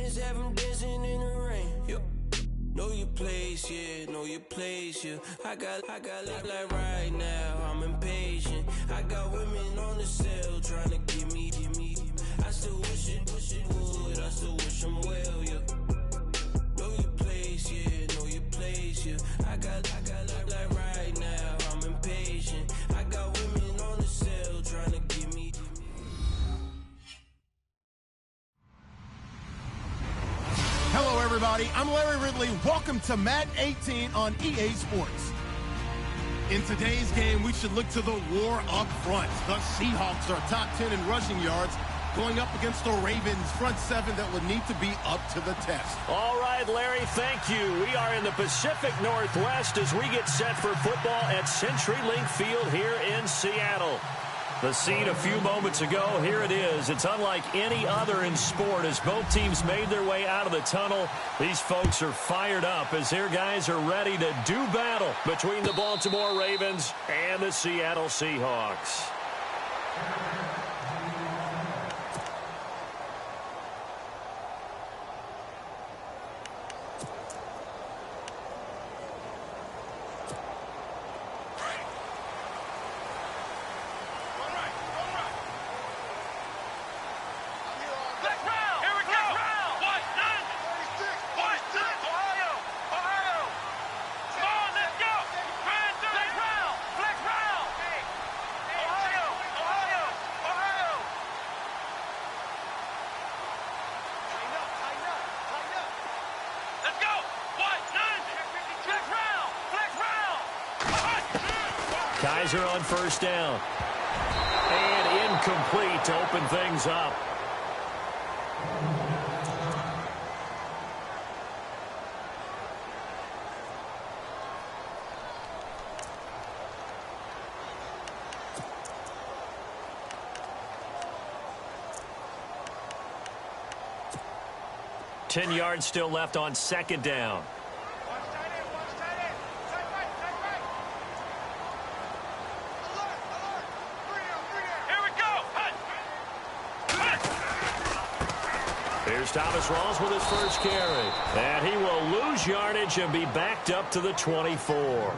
Diamonds have them dancing in the rain. Yo. Know your place, yeah, know your place, yeah. I got like right now, I'm impatient. I got women on the cell trying to give me. I still wish it would, I still wish them well, yeah. Know your place, yeah, know your place, yeah. I got like right now, I'm impatient. I got women on the cell trying to give me. Hello, everybody. I'm Larry Ridley. Welcome to Madden 18 on EA Sports. In today's game, we should look to the war up front. The Seahawks are top 10 in rushing yards, going up against the Ravens front seven that would need to be up to the test. All right, Larry, thank you. We are in the Pacific Northwest as we get set for football at CenturyLink Field here in Seattle. The scene a few moments ago, here it is. It's unlike any other in sport as both teams made their way out of the tunnel. These folks are fired up as their guys are ready to do battle between the Baltimore Ravens and the Seattle Seahawks. Kaiser on first down. And incomplete to open things up. Ten yards still left on second down. Here's Thomas Rawls with his first carry. And he will lose yardage and be backed up to the 24.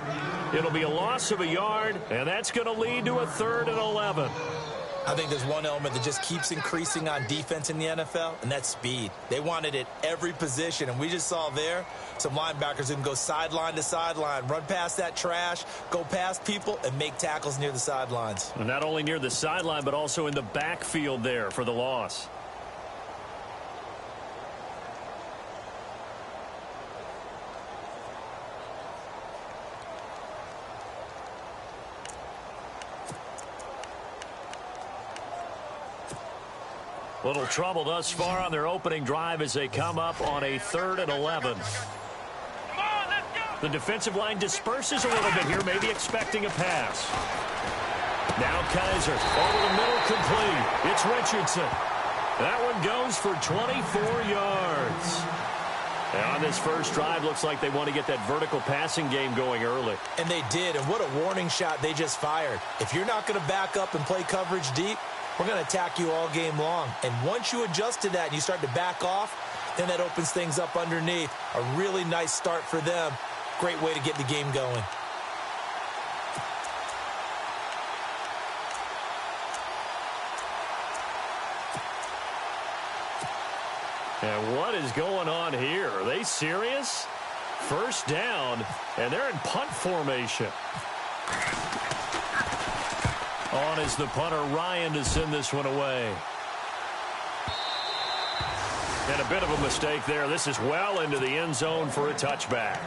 It'll be a loss of a yard, and that's going to lead to a 3rd and 11. I think there's one element that just keeps increasing on defense in the NFL, and that's speed. They want it at every position, and we just saw there some linebackers who can go sideline to sideline, run past that trash, go past people, and make tackles near the sidelines. And not only near the sideline, but also in the backfield there for the loss. Little trouble thus far on their opening drive as they come up on a 3rd and 11. The defensive line disperses a little bit here, maybe expecting a pass. Now Kaiser over the middle, complete. It's Richardson. That one goes for 24 yards. And on this first drive, looks like they want to get that vertical passing game going early. And they did, and what a warning shot they just fired. If you're not going to back up and play coverage deep, we're going to attack you all game long. And once you adjust to that and you start to back off, then that opens things up underneath. A really nice start for them. Great way to get the game going. And what is going on here? Are they serious? First down, and they're in punt formation. On is the punter, Ryan, to send this one away. And a bit of a mistake there. This is well into the end zone for a touchback.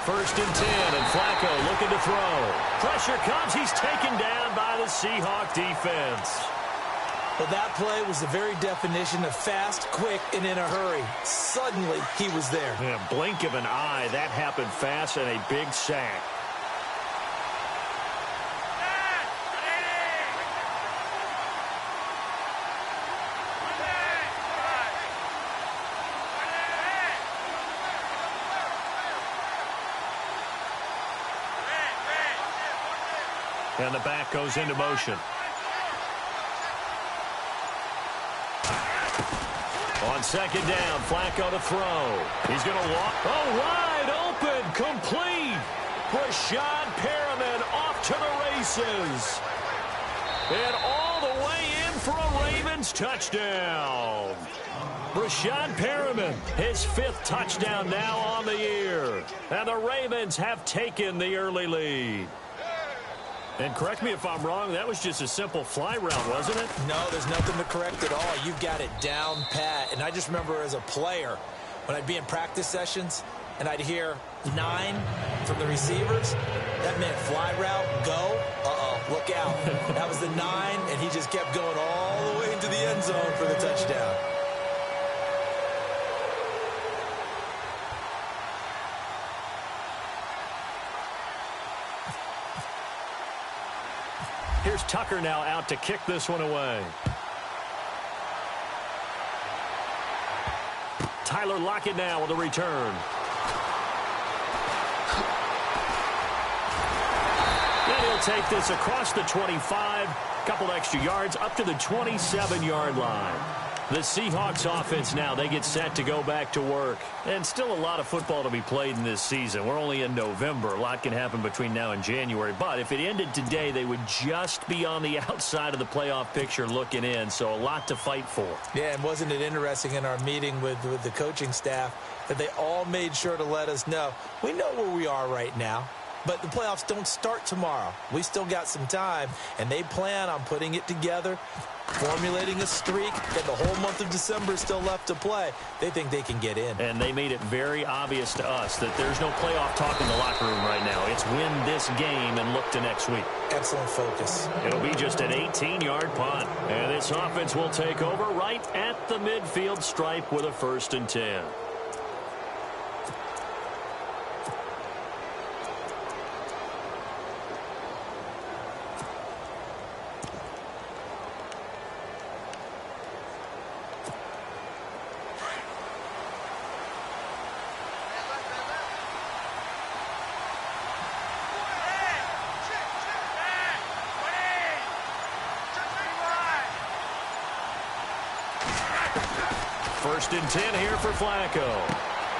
First and 10, and Flacco looking to throw. Pressure comes. He's taken down by the Seahawk defense. Well, that play was the very definition of fast, quick, and in a hurry. Suddenly, he was there. In a blink of an eye, that happened fast and a big sack. And the back goes into motion. On second down, Flacco to throw. He's going to walk. Oh, wide open, complete. Rashad Perriman off to the races. And all the way in for a Ravens touchdown. Rashad Perriman, his 5th touchdown now on the year. And the Ravens have taken the early lead. And correct me if I'm wrong, that was just a simple fly route, wasn't it? No, there's nothing to correct at all. You've got it down pat. And I just remember as a player, when I'd be in practice sessions, and I'd hear 9 from the receivers, that meant fly route, go, look out. That was the 9, and he just kept going all the way into the end zone for the touchdown. Here's Tucker now out to kick this one away. Tyler Lockett now with a return. Then he'll take this across the 25, couple extra yards, up to the 27-yard line. The Seahawks offense now, they get set to go back to work. And still a lot of football to be played in this season. We're only in November. A lot can happen between now and January. But if it ended today, they would just be on the outside of the playoff picture looking in. So a lot to fight for. Yeah, and wasn't it interesting in our meeting with the coaching staff that they all made sure to let us know, we know where we are right now. But the playoffs don't start tomorrow. We still got some time, and they plan on putting it together, formulating a streak, and the whole month of December is still left to play. They think they can get in. And they made it very obvious to us that there's no playoff talk in the locker room right now. It's win this game and look to next week. Excellent focus. It'll be just an 18-yard punt. And this offense will take over right at the midfield stripe with a 1st and 10. First and 10 here for Flacco.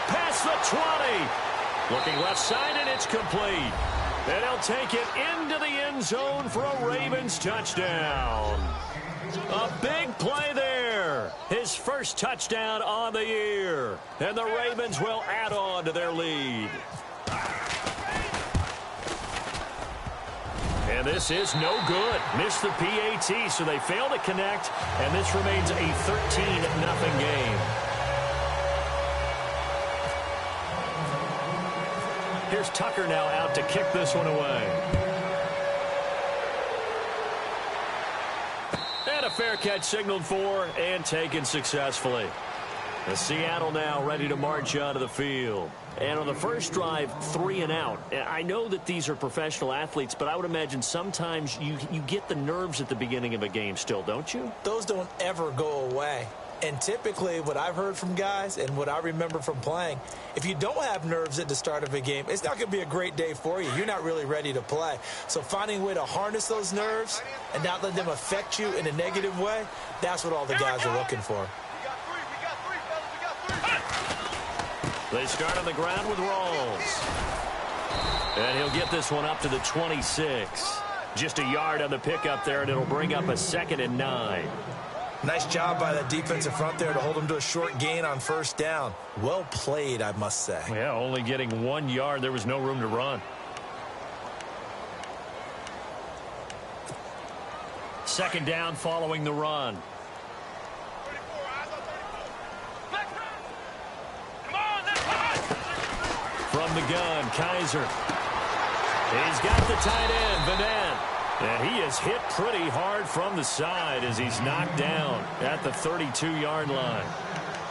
Past the 20. Looking left side, and it's complete. And he'll take it into the end zone for a Ravens touchdown. A big play there. His 1st touchdown on the year. And the Ravens will add on to their lead. And this is no good. Missed the PAT, so they fail to connect, and this remains a 13-0 game. Here's Tucker now out to kick this one away. And a fair catch signaled for and taken successfully. The Seattle now ready to march onto the field. And on the first drive, 3 and out. I know that these are professional athletes, but I would imagine sometimes you get the nerves at the beginning of a game still, don't you? Those don't ever go away. And typically what I've heard from guys and what I remember from playing, if you don't have nerves at the start of a game, it's not going to be a great day for you. You're not really ready to play. So finding a way to harness those nerves and not let them affect you in a negative way, that's what all the guys are looking for. They start on the ground with Rawls. And he'll get this one up to the 26. Just a yard on the pickup there, and it'll bring up a 2nd and 9. Nice job by that defensive front there to hold him to a short gain on 1st down. Well played, I must say. Yeah, only getting 1 yard. There was no room to run. 2nd down following the run. From the gun, Kaiser. He's got the tight end, Vanette. And he is hit pretty hard from the side as he's knocked down at the 32-yard line.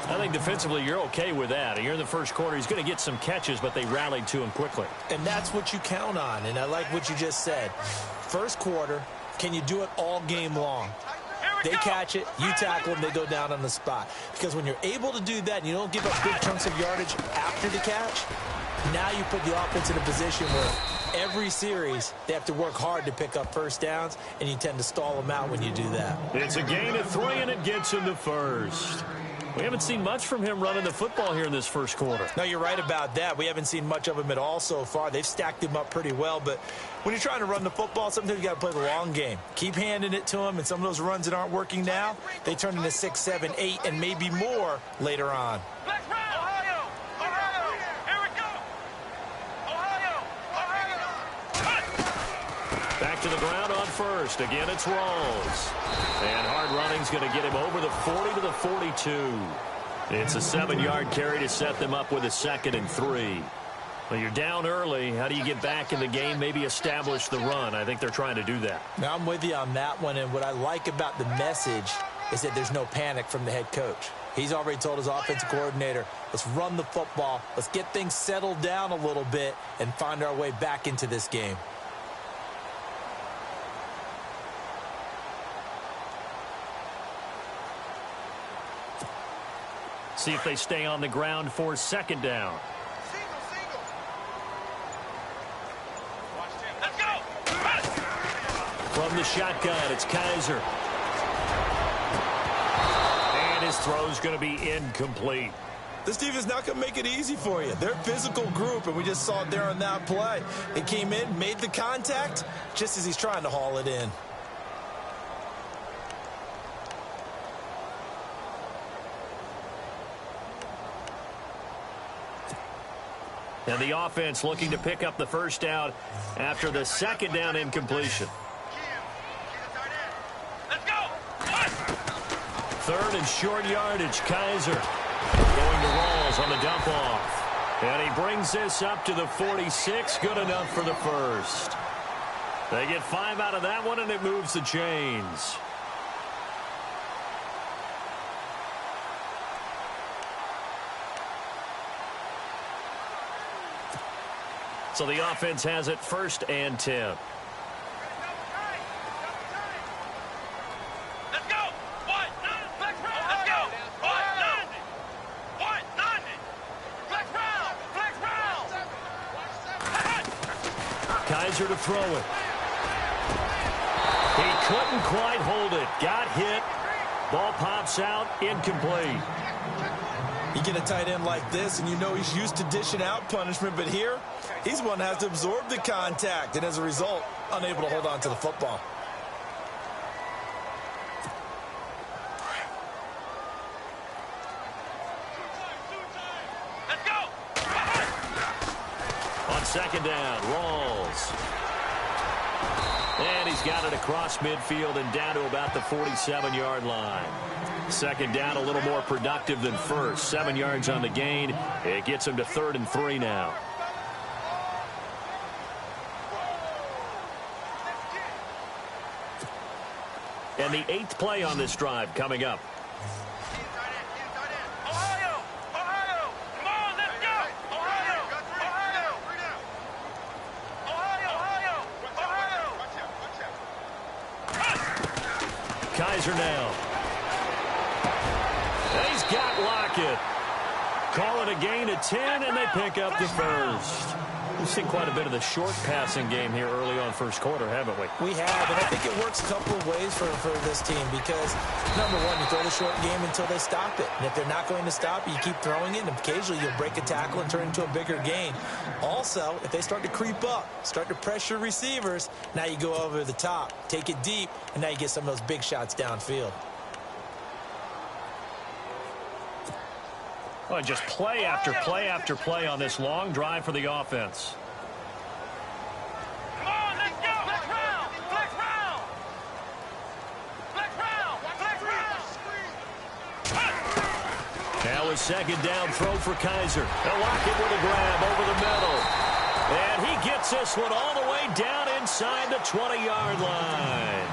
I think defensively you're okay with that. You're in the first quarter. He's going to get some catches, but they rallied to him quickly. And that's what you count on, and I like what you just said. First quarter, can you do it all game long? They catch it, you tackle them, they go down on the spot. Because when you're able to do that and you don't give up big chunks of yardage after the catch, now you put the offense in a position where every series, they have to work hard to pick up first downs, and you tend to stall them out when you do that. It's a gain of 3, and it gets him to first. We haven't seen much from him running the football here in this first quarter. No, you're right about that. We haven't seen much of him at all so far. They've stacked him up pretty well, but when you're trying to run the football, sometimes you got to play the long game. Keep handing it to him, and some of those runs that aren't working now, they turn into 6, 7, 8, and maybe more later on. Back to the ground on first. Again, it's Rawls. And hard running's going to get him over the 40 to the 42. It's a 7-yard carry to set them up with a 2nd and 3. Well, you're down early. How do you get back in the game, maybe establish the run? I think they're trying to do that. Now, I'm with you on that one, and what I like about the message is that there's no panic from the head coach. He's already told his offensive coordinator, let's run the football, let's get things settled down a little bit and find our way back into this game. See if they stay on the ground for 2nd down. Let's go. From the shotgun, it's Kaiser. And his throw's going to be incomplete. This team is not going to make it easy for you. They're a physical group, and we just saw it there on that play. They came in, made the contact, just as he's trying to haul it in. And the offense looking to pick up the first down after the 2nd down incompletion. Let's go. 3rd and short yardage, Kaiser. Going to Rawls on the dump off. And he brings this up to the 46. Good enough for the first. They get 5 out of that one, and it moves the chains. So the offense has it 1st and 10. Let's go. What? Let's go. What? What? Flex round. Flex round. Kaiser to throw it. He couldn't quite hold it. Got hit. Ball pops out. Incomplete. You get a tight end like this, and you know he's used to dishing out punishment, but here, he's one that has to absorb the contact, and as a result, unable to hold on to the football. Let's go. On 2nd down, Rawls. And he's got it across midfield and down to about the 47-yard line. 2nd down, a little more productive than first. 7 yards on the gain. It gets him to 3rd and 3 now. And the 8th play on this drive coming up. Ohio. Ohio. Come on, let's go. Ohio. Ohio. Ohio. Ohio. Kaiser now. And he's got Lockett. Call it a gain of 10, and they pick up the first. We've seen quite a bit of the short passing game here early on first quarter, haven't we? We have, and I think it works a couple of ways for this team because, number one, you throw the short game until they stop it. And if they're not going to stop it, you keep throwing it, and occasionally you'll break a tackle and turn it into a bigger gain. Also, if they start to creep up, start to pressure receivers, now you go over the top, take it deep, and now you get some of those big shots downfield. Oh, just play after play after play on this long drive for the offense. Come on, let's go. Flex round. Flex round. Flex round. Flex round. Now a 2nd down throw for Kaiser. And Lockett with a grab over the middle. And he gets this one all the way down inside the 20-yard line.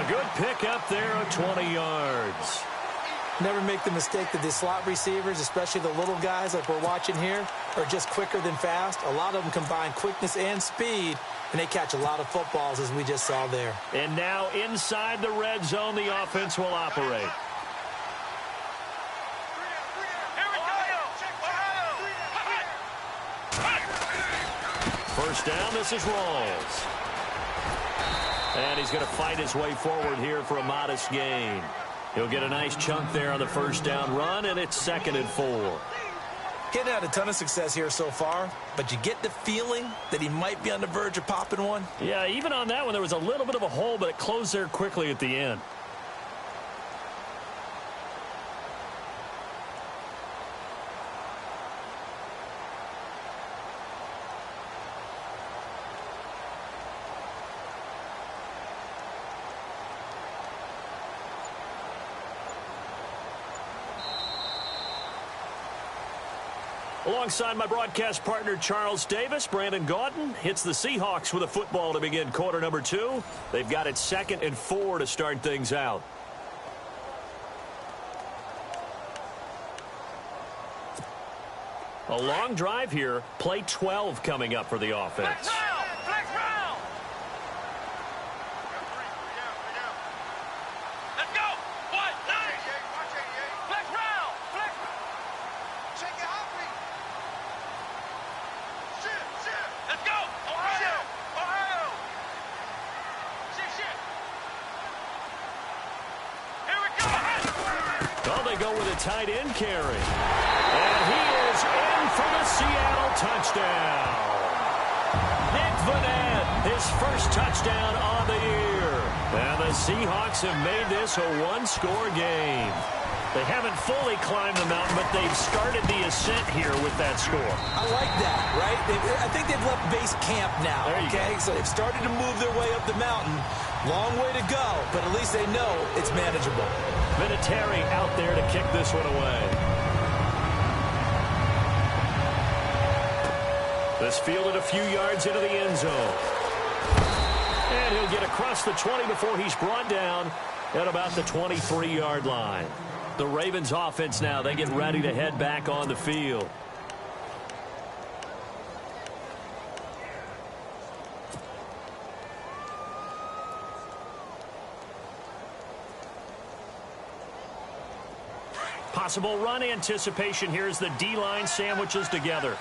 A good pickup there of 20 yards. Never make the mistake that the slot receivers, especially the little guys like we're watching here, are just quicker than fast. A lot of them combine quickness and speed, and they catch a lot of footballs, as we just saw there. And now inside the red zone, the offense will operate. first down. This is Rawls. And he's going to fight his way forward here for a modest gain. He'll get a nice chunk there on the first down run, and it's 2nd and 4. Getting had a ton of success here so far, but you get the feeling that he might be on the verge of popping one. Yeah, even on that one, there was a little bit of a hole, but it closed there quickly at the end. Alongside my broadcast partner, Charles Davis, Brandon Gaudin hits the Seahawks with a football to begin quarter number 2. They've got it 2nd and 4 to start things out. A long drive here. Play 12 coming up for the offense. Tight end carry. And he is in for the Seattle touchdown. Nick Vanette, his first touchdown on the year. And the Seahawks have made this a one-score game. They haven't fully climbed the mountain, but they've started the ascent here with that score. I like that, right? I think they've left base camp now, okay? So they've started to move their way up the mountain. Long way to go, but at least they know it's manageable. Vinatieri out there to kick this one away. This fielded a few yards into the end zone. And he'll get across the 20 before he's brought down at about the 23-yard line. The Ravens offense now, they get ready to head back on the field. Possible run anticipation here as the D-line sandwiches together.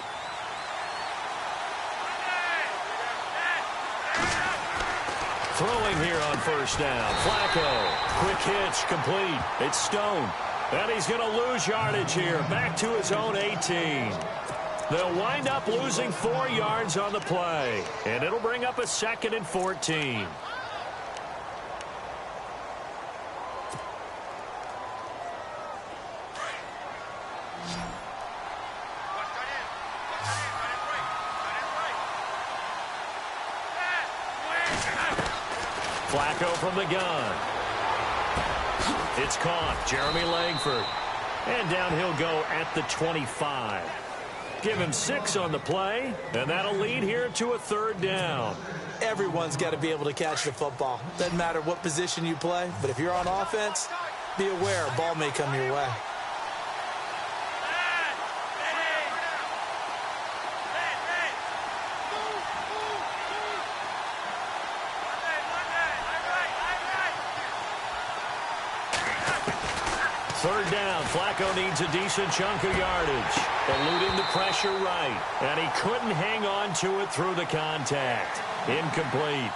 Throwing here on first down. Flacco. Quick hitch, complete. It's Stone. And he's going to lose yardage here. Back to his own 18. They'll wind up losing 4 yards on the play. And it'll bring up a 2nd and 14. Flacco from the gun. It's caught. Jeremy Langford. And down he'll go at the 25. Give him 6 on the play, and that'll lead here to a 3rd down. Everyone's got to be able to catch the football. Doesn't matter what position you play, but if you're on offense, be aware a ball may come your way. Third down. Flacco needs a decent chunk of yardage. Eluding the pressure right. And he couldn't hang on to it through the contact. Incomplete.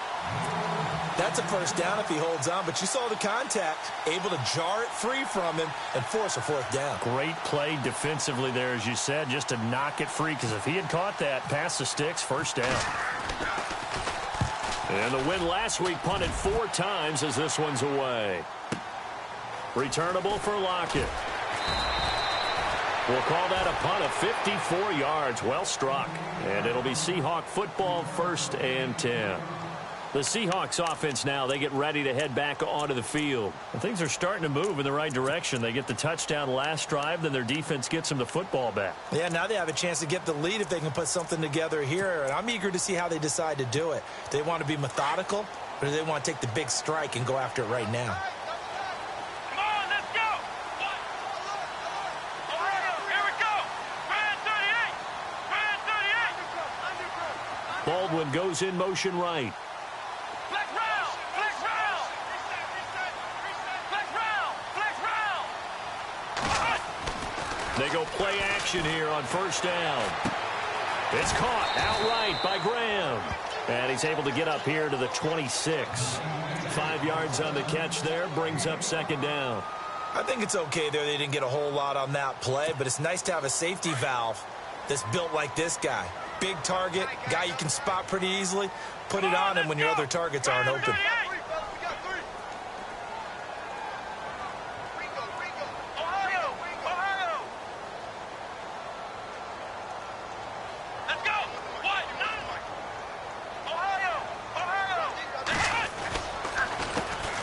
That's a first down if he holds on, but you saw the contact. Able to jar it free from him and force a 4th down. Great play defensively there, as you said, just to knock it free, because if he had caught that, past the sticks, first down. And the win last week punted 4 times as this one's away. Returnable for Lockett. We'll call that a punt of 54 yards. Well struck. And it'll be Seahawk football, 1st and 10. The Seahawks offense now, they get ready to head back onto the field. And things are starting to move in the right direction. They get the touchdown last drive, then their defense gets them the football back. Yeah, now they have a chance to get the lead if they can put something together here. And I'm eager to see how they decide to do it. Do they want to be methodical, or do they want to take the big strike and go after it right now? Baldwin goes in motion right. Flex round! Flex round! Flex round! Flex round! They go play action here on first down. It's caught outright by Graham. And he's able to get up here to the 26. 5 yards on the catch there, brings up second down. I think it's okay there. They didn't get a whole lot on that play, but it's nice to have a safety valve that's built like this guy. Big target, guy you can spot pretty easily. Put it on him when your other targets aren't open.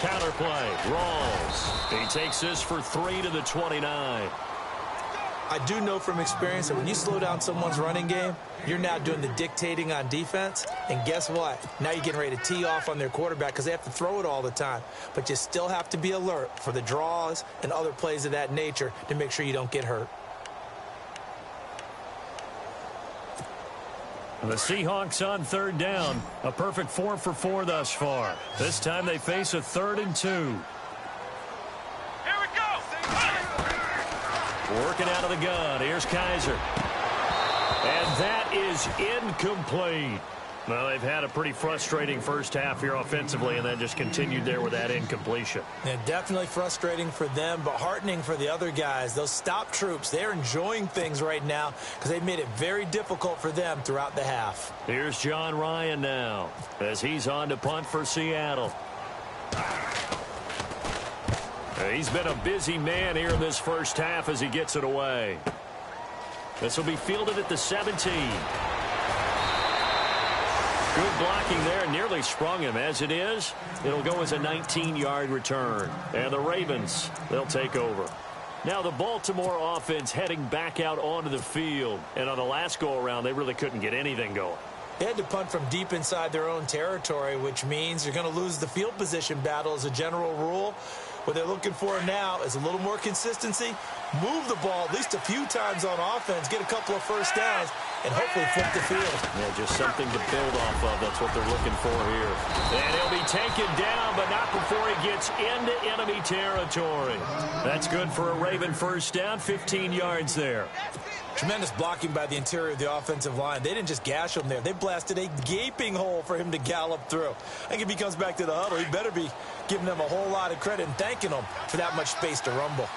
Counterplay, Rawls. He takes this for 3 to the 29. I do know from experience that when you slow down someone's running game, you're now doing the dictating on defense. And guess what? Now you're getting ready to tee off on their quarterback because they have to throw it all the time. But you still have to be alert for the draws and other plays of that nature to make sure you don't get hurt. The Seahawks on third down. A perfect 4 for 4 thus far. This time they face a 3rd and 2. Here we go. Working out of the gun. Here's Kaiser. And that is incomplete. Well, they've had a pretty frustrating first half here offensively and then just continued there with that incompletion. Yeah, definitely frustrating for them, but heartening for the other guys. Those stop troops, they're enjoying things right now because they've made it very difficult for them throughout the half. Here's John Ryan now as he's on to punt for Seattle. He's been a busy man here in this first half as he gets it away. This will be fielded at the 17. Good blocking there, nearly sprung him. As it is, it'll go as a 19-yard return. And the Ravens, they'll take over. Now the Baltimore offense heading back out onto the field. And on the last go-around, they really couldn't get anything going. They had to punt from deep inside their own territory, which means you're going to lose the field position battle as a general rule. What they're looking for now is a little more consistency, move the ball at least a few times on offense, get a couple of first downs, and hopefully flip the field. Yeah, just something to build off of. That's what they're looking for here. And he'll be taken down, but not before he gets into enemy territory. That's good for a Raven first down, 15 yards there. Tremendous blocking by the interior of the offensive line. They didn't just gash him there. They blasted a gaping hole for him to gallop through. I think if he comes back to the huddle, he better be giving them a whole lot of credit and thanking them for that much space to rumble.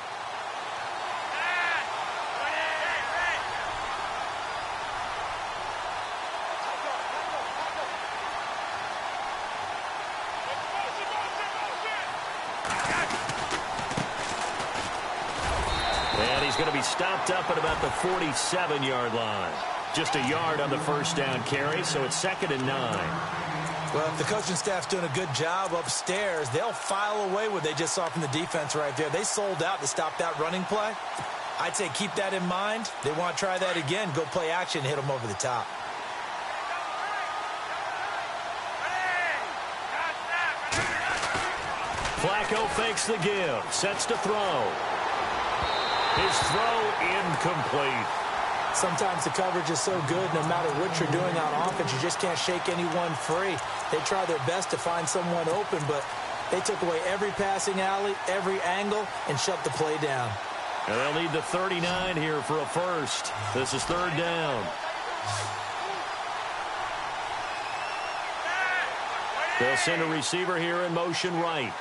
Going to be stopped up at about the 47-yard line. Just a yard on the first down carry, so it's 2nd and 9. Well, if the coaching staff's doing a good job upstairs, they'll file away what they just saw from the defense right there. They sold out to stop that running play. I'd say keep that in mind. They want to try that again, go play action, hit them over the top. Flacco fakes the give, sets to throw. His throw incomplete. Sometimes the coverage is so good, no matter what you're doing on offense, you just can't shake anyone free. They try their best to find someone open, but they took away every passing alley, every angle, and shut the play down. And they'll need the 39 here for a first. This is 3rd down. They'll send a receiver here in motion right.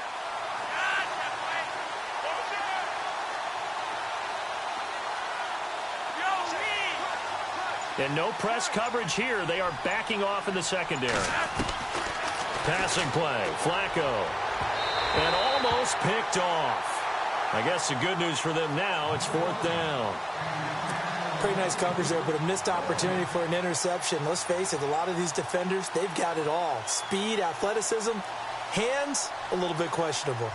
And no press coverage here. They are backing off in the secondary. Passing play. Flacco. And almost picked off. I guess the good news for them now, it's 4th down. Pretty nice coverage there, but a missed opportunity for an interception. Let's face it, a lot of these defenders, they've got it all. Speed, athleticism, hands, a little bit questionable.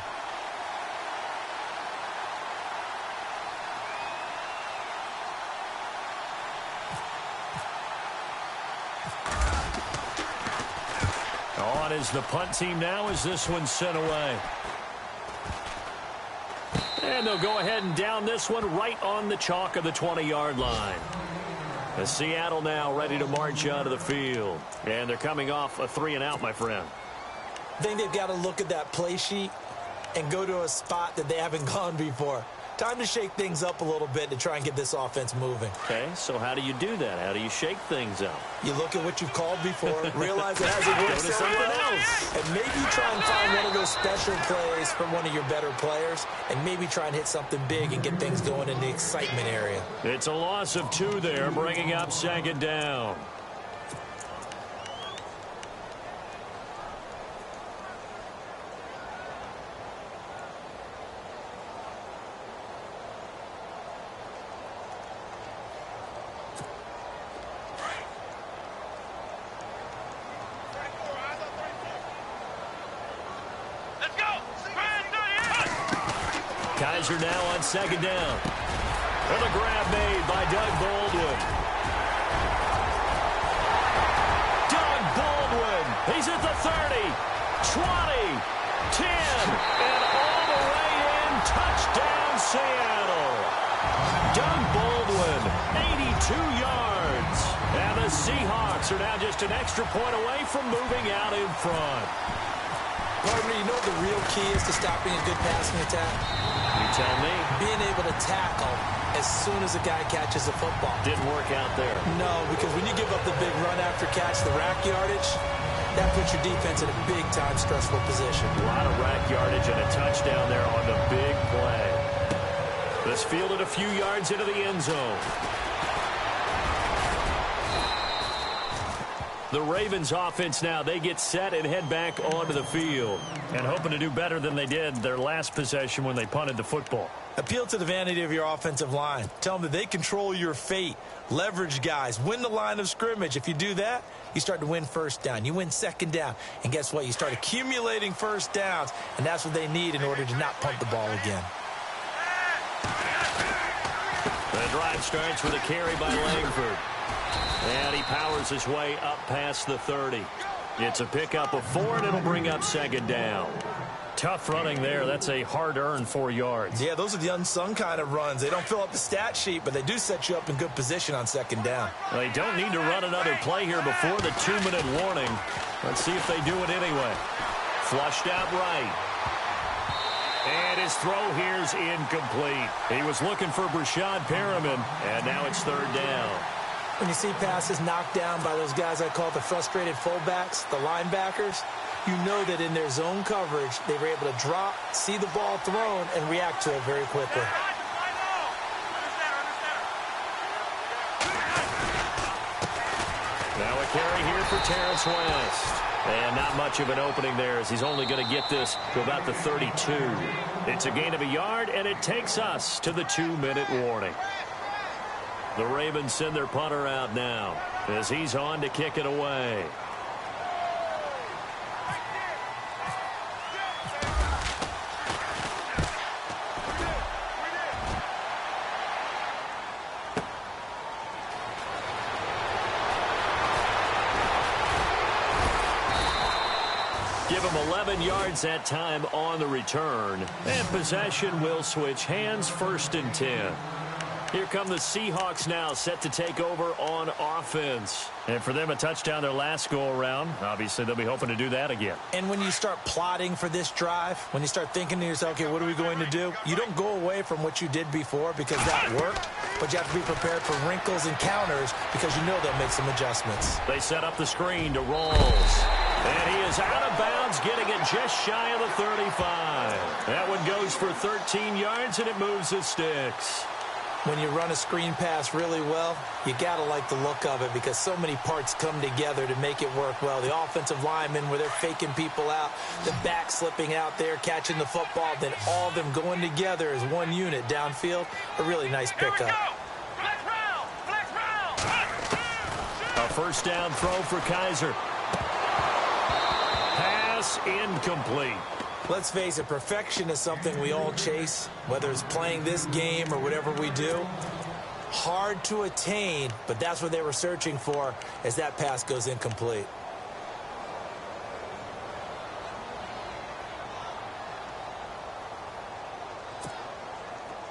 On is the punt team now as this one's sent away. And they'll go ahead and down this one right on the chalk of the 20-yard line. The Seattle now ready to march out of the field. And they're coming off a 3-and-out, my friend. I think they've got to look at that play sheet and go to a spot that they haven't gone before. Time to shake things up a little bit to try and get this offense moving. Okay, so how do you do that? How do you shake things up? You look at what you've called before, realize it hasn't worked Go to so something well, else. and maybe try and find one of those special plays from one of your better players, and maybe try and hit something big and get things going in the excitement area. It's a loss of 2 there, bringing up second down. Let's go. Grand 38. Kaiser now on second down. And the grab made by Doug Baldwin. Doug Baldwin. He's at the 30, 20, 10, and all the way in. Touchdown, Seattle. Doug Baldwin, 82 yards. And the Seahawks are now just an extra point away from moving out in front. Partner, you know what the real key is to stopping a good passing attack? You tell me. Being able to tackle as soon as a guy catches the football. Didn't work out there. No, because when you give up the big run after catch, the rack yardage, that puts your defense in a big-time stressful position. A lot of rack yardage and a touchdown there on the big play. This fielded a few yards into the end zone. The Ravens offense now, they get set and head back onto the field. And hoping to do better than they did their last possession when they punted the football. Appeal to the vanity of your offensive line. Tell them that they control your fate. Leverage guys. Win the line of scrimmage. If you do that, you start to win first down. You win second down. And guess what? You start accumulating first downs. And that's what they need in order to not punt the ball again. The drive starts with a carry by Langford. And he powers his way up past the 30. It's a pickup of 4, and it'll bring up second down. Tough running there. That's a hard-earned 4 yards. Yeah, those are the unsung kind of runs. They don't fill up the stat sheet, but they do set you up in good position on second down. They don't need to run another play here before the 2-minute warning. Let's see if they do it anyway. Flushed out right. And his throw here's incomplete. He was looking for Brashad Perriman, and now it's third down. When you see passes knocked down by those guys I call the frustrated fullbacks, the linebackers, you know that in their zone coverage, they were able to drop, see the ball thrown, and react to it very quickly. Now a carry here for Terrence West. And not much of an opening there as he's only going to get this to about the 32. It's a gain of a yard, and it takes us to the 2-minute warning. The Ravens send their punter out now as he's on to kick it away. Give him 11 yards that time on the return. And possession will switch hands, 1st and 10. Here come the Seahawks now, set to take over on offense. And for them, a touchdown their last go-around. Obviously, they'll be hoping to do that again. And when you start plotting for this drive, when you start thinking to yourself, okay, what are we going to do? You don't go away from what you did before because that worked, but you have to be prepared for wrinkles and counters because you know they'll make some adjustments. They set up the screen to Rawls. And he is out of bounds, getting it just shy of the 35. That one goes for 13 yards, and it moves the sticks. When you run a screen pass really well, you got to like the look of it because so many parts come together to make it work well. The offensive linemen, where they're faking people out, the back slipping out there, catching the football, then all of them going together as one unit downfield. A really nice pickup. Flex round! Flex round! A first down throw for Kaiser. Pass incomplete. Let's face it, perfection is something we all chase, whether it's playing this game or whatever we do. Hard to attain, but that's what they were searching for as that pass goes incomplete.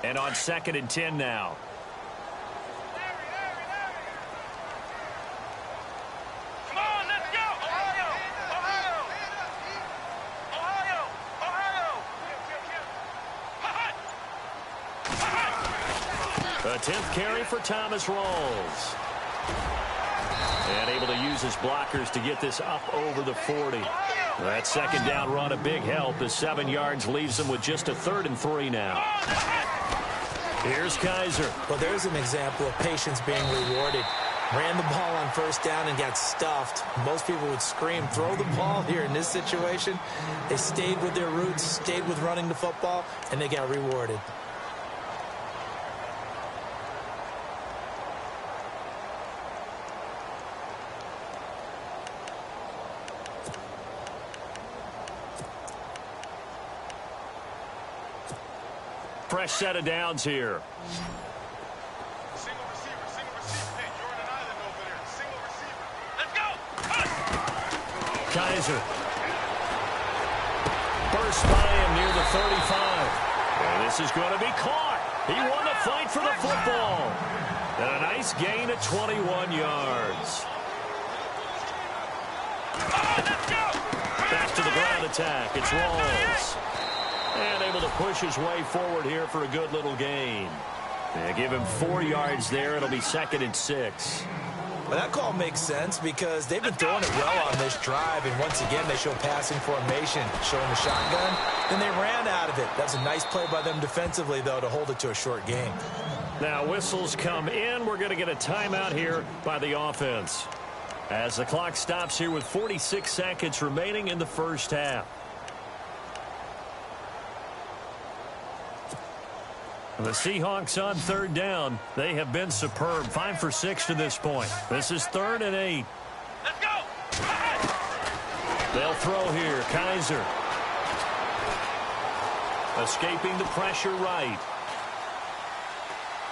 And on 2nd and 10 now. Come on, let's go! Ohio! Ohio! Ohio! Ohio! A 10th carry for Thomas Rawls. And able to use his blockers to get this up over the 40. That second down run a big help as 7 yards leaves them with just a 3rd and 3 now. Here's Kaiser. Well, there's an example of patience being rewarded. Ran the ball on 1st down and got stuffed. Most people would scream, throw the ball here. In this situation, they stayed with their roots, stayed with running the football, and they got rewarded. Fresh set of downs here. Single receiver. Hey, you're on an island over there. Single receiver. Let's go. Kaiser. Burst by him near the 35. And this is going to be caught. He won the fight for the football. And a nice gain of 21 yards. Let's go. Back to the ground attack. It's Rawls. And able to push his way forward here for a good little gain. They give him 4 yards there. It'll be 2nd and 6. Well, that call makes sense because they've been throwing it well on this drive. And once again, they show passing formation, showing the shotgun. Then they ran out of it. That's a nice play by them defensively, though, to hold it to a short game. Now whistles come in. We're going to get a timeout here by the offense. As the clock stops here with 46 seconds remaining in the first half. The Seahawks on 3rd down. They have been superb. 5 for 6 to this point. This is 3rd and 8. Let's go. They'll throw here. Kaiser. Escaping the pressure right.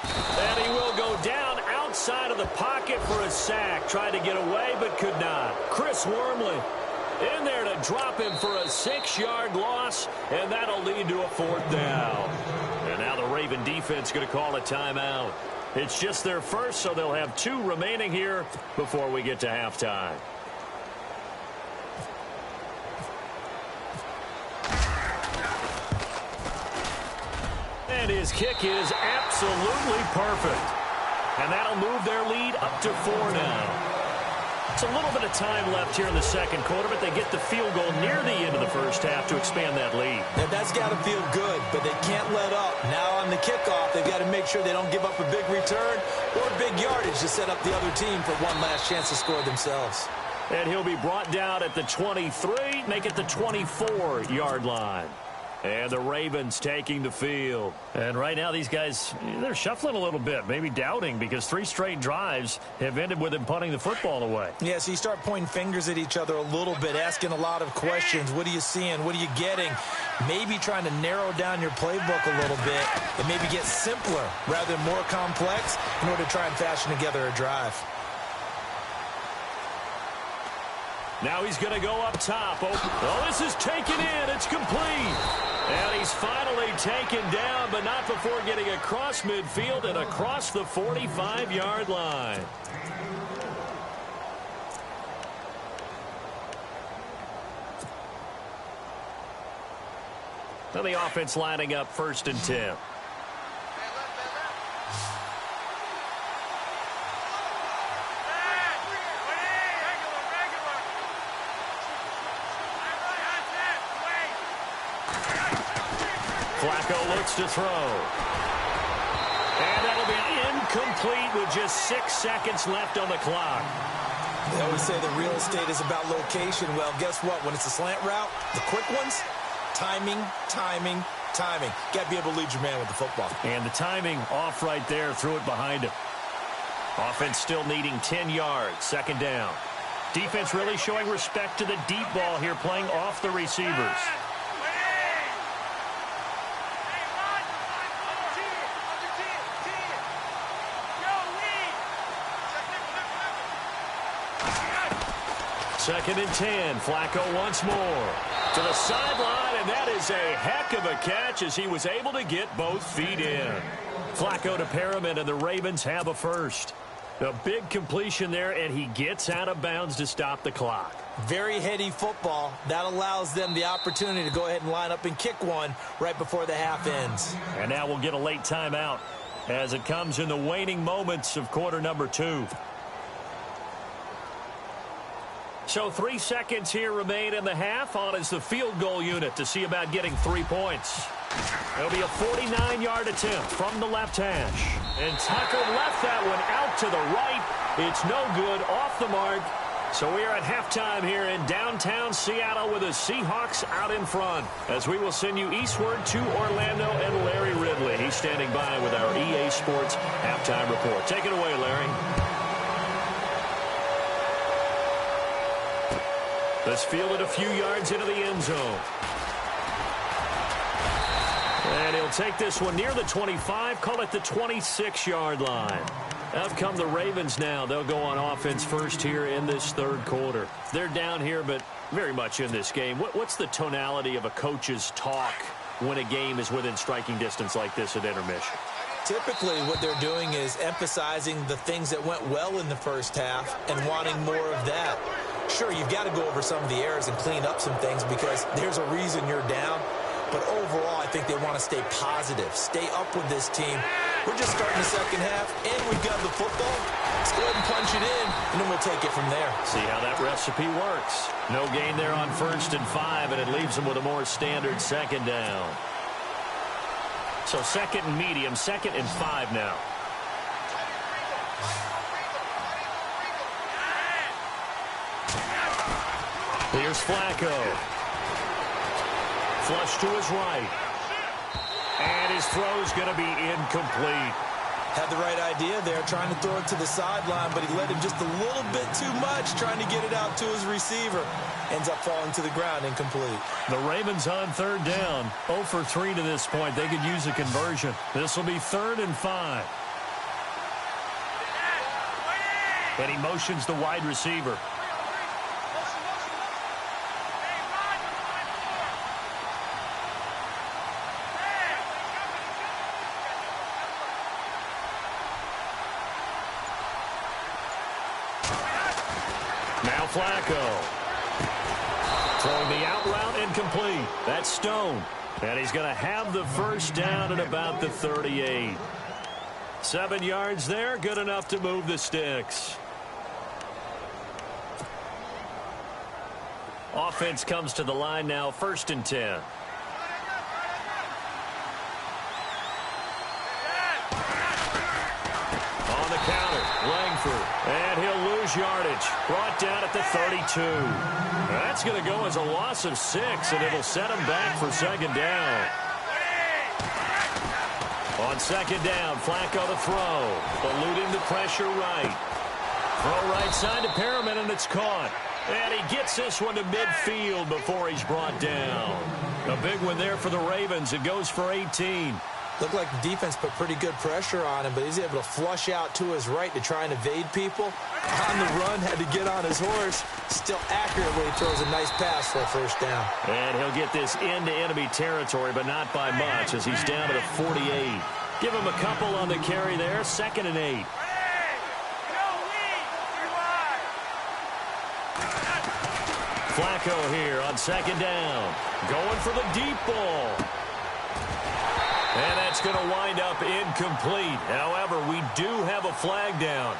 And he will go down outside of the pocket for a sack. Tried to get away but could not. Chris Wormley in there to drop him for a 6-yard loss. And that'll lead to a 4th down. And now the Raven defense going to call a timeout. It's just their first, so they'll have 2 remaining here before we get to halftime. And his kick is absolutely perfect. And that'll move their lead up to 4 now. It's a little bit of time left here in the second quarter, but they get the field goal near the end of the first half to expand that lead. And that's got to feel good, but they can't let up. Now on the kickoff, they've got to make sure they don't give up a big return or big yardage to set up the other team for one last chance to score themselves. And he'll be brought down at the 23, make it the 24-yard line. And the Ravens taking the field. And right now these guys, they're shuffling a little bit, maybe doubting, because 3 straight drives have ended with them punting the football away. Yeah, so you start pointing fingers at each other a little bit, asking a lot of questions. What are you seeing? What are you getting? Maybe trying to narrow down your playbook a little bit and maybe get simpler rather than more complex in order to try and fashion together a drive. Now he's going to go up top. Oh, this is taken in. It's complete. And he's finally taken down, but not before getting across midfield and across the 45-yard line. Now the offense lining up 1st and 10. Flacco looks to throw. And that'll be incomplete with just 6 seconds left on the clock. They always say that real estate is about location. Well, guess what? When it's a slant route, the quick ones, timing. Got to be able to lead your man with the football. And the timing off right there. Threw it behind him. Offense still needing 10 yards. 2nd down. Defense really showing respect to the deep ball here, playing off the receivers. Second and 10. Flacco once more. To the sideline, and that is a heck of a catch as he was able to get both feet in. Flacco to Perriman, and the Ravens have a first. A big completion there, and he gets out of bounds to stop the clock. Very heady football. That allows them the opportunity to go ahead and line up and kick one right before the half ends. And now we'll get a late timeout. as it comes in the waning moments of quarter number 2. So 3 seconds here remain in the half. On is the field goal unit to see about getting 3 points. It'll be a 49-yard attempt from the left hash. And Tucker left that one out to the right. It's no good, off the mark. So we are at halftime here in downtown Seattle with the Seahawks out in front, as we will send you eastward to Orlando and Larry Ridley. He's standing by with our EA Sports halftime report. Take it away, Larry. This fielded a few yards into the end zone. And he'll take this one near the 25, call it the 26-yard line. Up come the Ravens now. They'll go on offense first here in this third quarter. They're down here, but very much in this game. What's the tonality of a coach's talk when a game is within striking distance like this at intermission? Typically, what they're doing is emphasizing the things that went well in the first half and wanting more of that. Sure, you've got to go over some of the errors and clean up some things because there's a reason you're down. But overall, I think they want to stay positive, stay up with this team. We're just starting the second half, and we've got the football. Let's go ahead and punch it in, and then we'll take it from there. See how that recipe works. No gain there on 1st and 5, and it leaves them with a more standard second down. So 2nd and medium, 2nd and 5 now. Here's Flacco. Flush to his right. And his throw's going to be incomplete. Had the right idea there, trying to throw it to the sideline, but he let him just a little bit too much, trying to get it out to his receiver. Ends up falling to the ground, incomplete. The Ravens on 3rd down. 0 for 3 to this point. They could use a conversion. This will be 3rd and 5. And he motions the wide receiver. Now Flacco. Throwing the out route incomplete. That's Stone. And he's going to have the first down at about the 38. 7 yards there. Good enough to move the sticks. Offense comes to the line now. 1st and 10. On the counter, Langford. And he'll lose yardage. Brought down at the 32. That's going to go as a loss of 6, and it'll set him back for 2nd down. On 2nd down, Flacco to throw. Eluding the pressure right. Throw right side to Perriman, and it's caught. And he gets this one to midfield before he's brought down. A big one there for the Ravens. It goes for 18. Looked like the defense put pretty good pressure on him, but he's able to flush out to his right to try and evade people. On the run, had to get on his horse. Still accurately throws a nice pass for a 1st down. And he'll get this into enemy territory, but not by much, as he's down to the 48. Give him a couple on the carry there. 2nd and 8. Flacco here on 2nd down. Going for the deep ball. And that's going to wind up incomplete. However, we do have a flag down.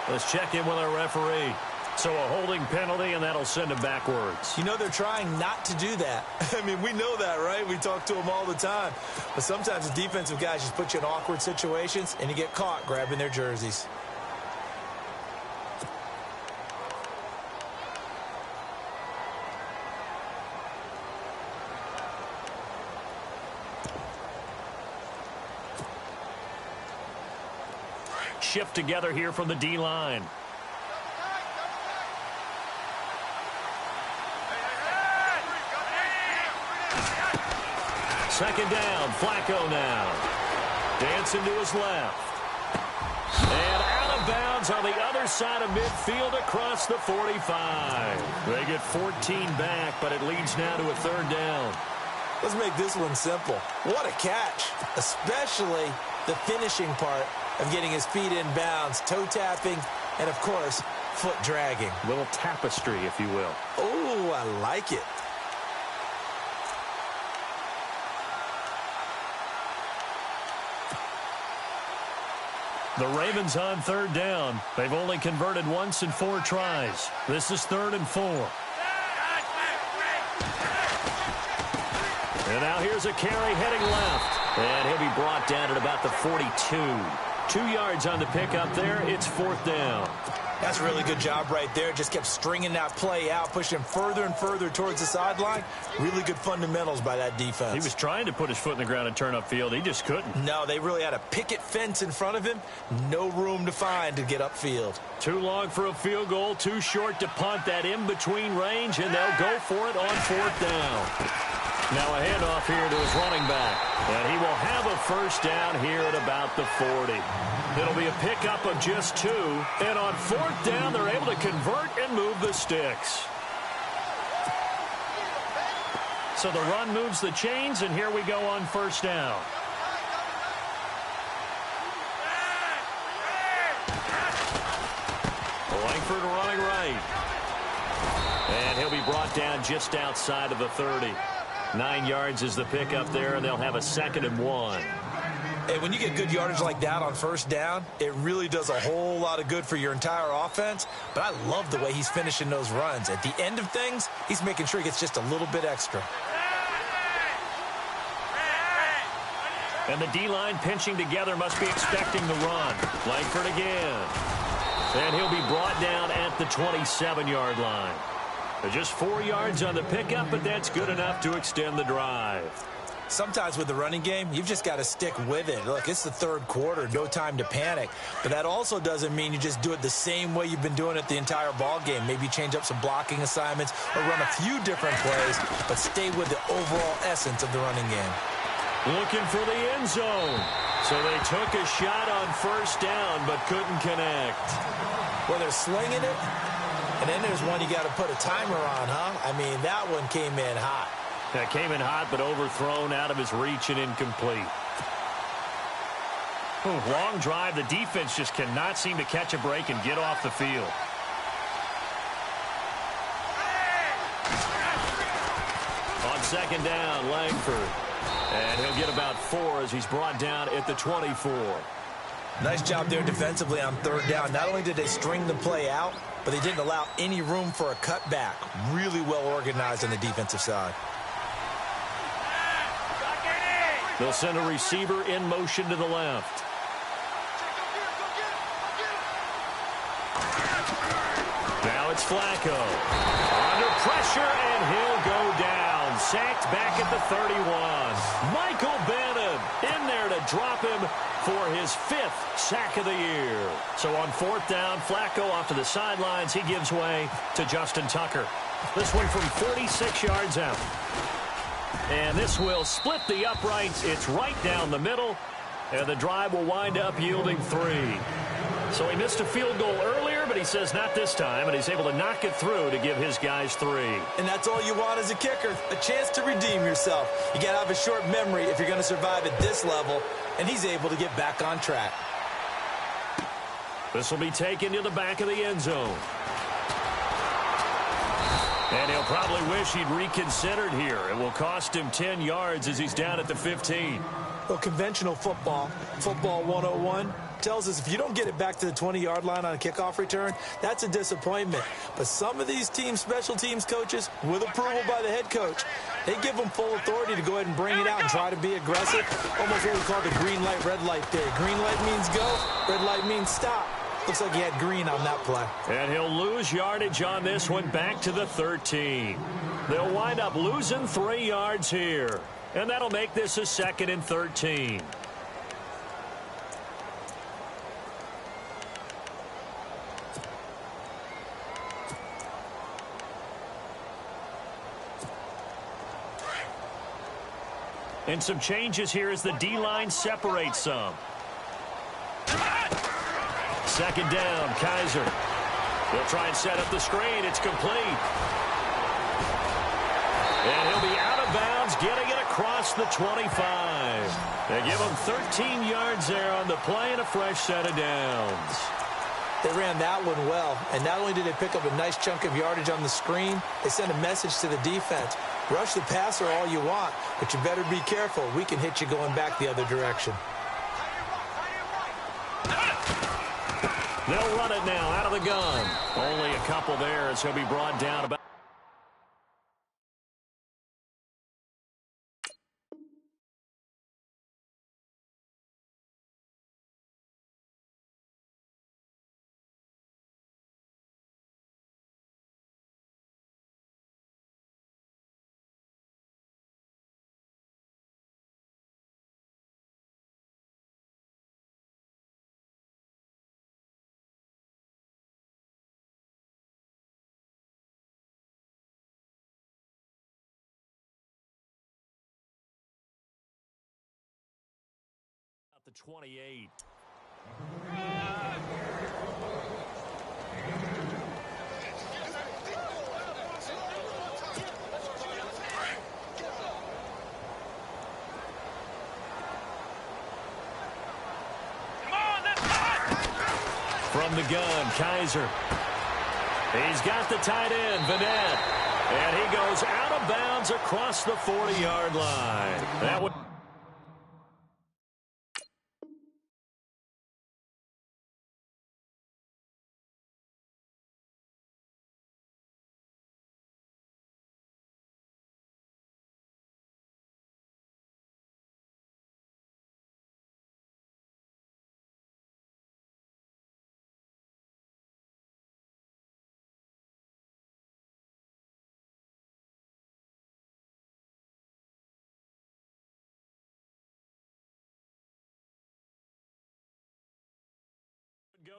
Let's check in with our referee. So a holding penalty, and that'll send him backwards. You know, they're trying not to do that. I mean, we know that, right? We talk to them all the time. But sometimes the defensive guys just put you in awkward situations, and you get caught grabbing their jerseys. Shift together here from the D-line. Second down, Flacco now. Dancing to his left. And out of bounds on the other side of midfield across the 45. They get 14 back, but it leads now to a 3rd down. Let's make this one simple. What a catch, especially the finishing part of getting his feet in bounds, toe tapping, and, of course, foot dragging. Little tapestry, if you will. Oh, I like it. The Ravens on third down. They've only converted once in 4 tries. This is 3rd and 4. And now here's a carry heading left. And he'll be brought down at about the 42. 2 yards on the pickup there. It's 4th down. That's a really good job right there. Just kept stringing that play out, pushing him further and further towards the sideline. Really good fundamentals by that defense. He was trying to put his foot in the ground and turn upfield. He just couldn't. No, they really had a picket fence in front of him. No room to find to get upfield. Too long for a field goal, too short to punt. That in-between range, and they'll go for it on 4th down. Now a handoff here to his running back. And he will have a first down here at about the 40. It'll be a pickup of just 2. And on 4th down, they're able to convert and move the sticks. So the run moves the chains, and here we go on 1st down. Langford running right. And he'll be brought down just outside of the 30. 9 yards is the pickup there, and they'll have a 2nd and 1. Hey, when you get good yardage like that on 1st down, it really does a whole lot of good for your entire offense. But I love the way he's finishing those runs. At the end of things, he's making sure he gets just a little bit extra. And the D-line pinching together must be expecting the run. Langford again. And he'll be brought down at the 27-yard line. Just 4 yards on the pickup, but that's good enough to extend the drive. Sometimes with the running game, you've just got to stick with it. Look, it's the 3rd quarter, no time to panic. But that also doesn't mean you just do it the same way you've been doing it the entire ball game. Maybe change up some blocking assignments or run a few different plays, but stay with the overall essence of the running game. Looking for the end zone. So they took a shot on 1st down, but couldn't connect. Well, they're slinging it. And then there's one you got to put a timer on, huh? I mean, that one came in hot. That came in hot, but overthrown, out of his reach and incomplete. Long drive. The defense just cannot seem to catch a break and get off the field. On 2nd down, Langford. And he'll get about 4 as he's brought down at the 24. Nice job there defensively on 3rd down. Not only did they string the play out, but they didn't allow any room for a cutback. Really well organized on the defensive side. They'll send a receiver in motion to the left. Now it's Flacco. Under pressure, and he'll go down. Sacked back at the 31. Michael Bannon in there to drop him for his 5th sack of the year. So on 4th down, Flacco off to the sidelines. He gives way to Justin Tucker. This one from 46 yards out. And this will split the uprights. It's right down the middle. And the drive will wind up yielding 3. So he missed a field goal earlier, but he says not this time. And he's able to knock it through to give his guys 3. And that's all you want as a kicker, a chance to redeem yourself. You got to have a short memory if you're going to survive at this level. And he's able to get back on track. This will be taken to the back of the end zone. And he'll probably wish he'd reconsidered here. It will cost him 10 yards as he's down at the 15. Well, conventional football 101, tells us if you don't get it back to the 20-yard line on a kickoff return, that's a disappointment. But some of these teams, special teams coaches, with approval by the head coach, they give them full authority to go ahead and bring it out and try to be aggressive. Almost what we call the green light, red light theory. Green light means go, red light means stop. Looks like he had green on that play. And he'll lose yardage on this one back to the 13. They'll wind up losing 3 yards here. And that'll make this a 2nd and 13. And some changes here as the D-line separates some. 2nd down, Kaiser. They'll try and set up the screen. It's complete. And he'll be out of bounds, getting it across the 25. They give him 13 yards there on the play and a fresh set of downs. They ran that one well, and not only did they pick up a nice chunk of yardage on the screen, they sent a message to the defense. Rush the passer all you want, but you better be careful. We can hit you going back the other direction. They'll run it now out of the gun. Only a couple there as he'll be brought down about. The 28. From the gun, Kaiser. He's got the tight end, Vanette. And he goes out of bounds across the 40-yard line. That would.